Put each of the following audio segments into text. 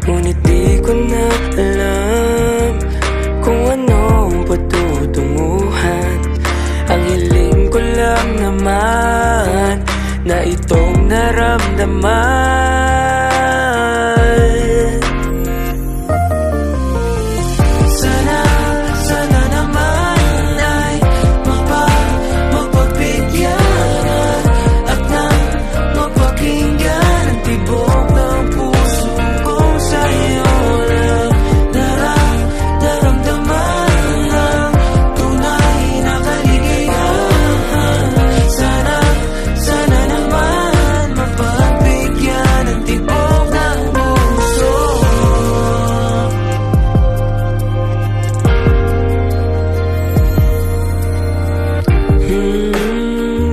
ngunit di ko na alam kung anong patutunguhan. Ang hiling ko lang naman na itong naramdaman. Sana naman ay mapagbigyan at nang mapakinggan ang tibok ng puso kong sa'yo lang naramdaman ng tunay na kaligayahan. Sana naman mapagbigyan ang tibok ng puso.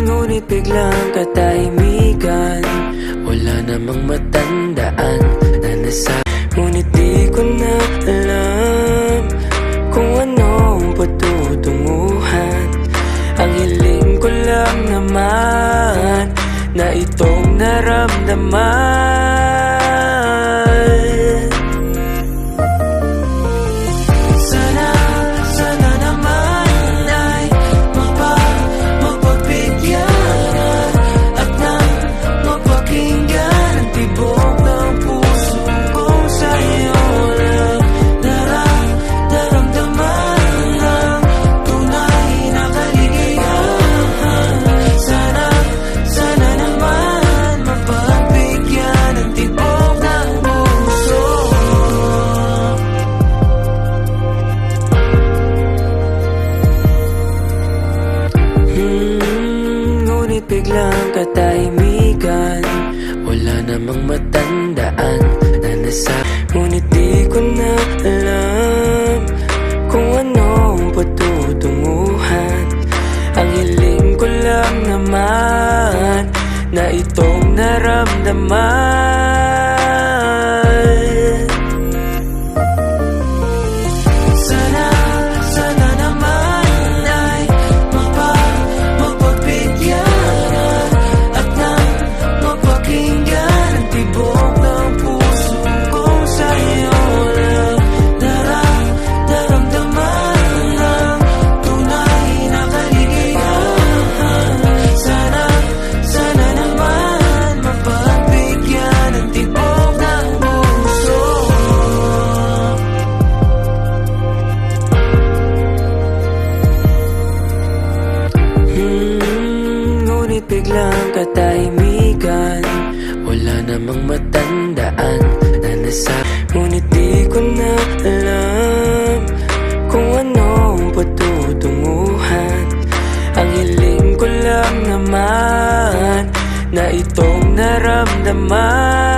Ngunit biglang katahimikan, wala namang matandaan na nasa. Ngunit di ko na alam kung anong patutunguhan. Ang hiling ko lang naman na itong naramdaman. Sana naman ay mapagbigyan at nang mapakinggan ang tibok ng puso kong sa'yo lang naramdaman ng tunay na kaligayahan. Sana naman mapagbigyan ang tibok ng puso. Ngunit biglang katahimikan, wala namang matandaan na nasa. Ngunit di ko na alam kung anong patutunguhan. Ang hiling ko lang naman na itong naramdaman. Sana naman ay mapagbigyan at nang mapakinggan ang tibok ng puso kong sa'yo lang naramdaman ng tunay na kaligayahan. Sana naman mapagbigyan ang tibok ng puso. Ngunit biglang katahimikan, wala namang matandaan na nasa. Ngunit di ko na alam kung anong patutunguhan. Ang hiling ko lang naman na itong naramdaman.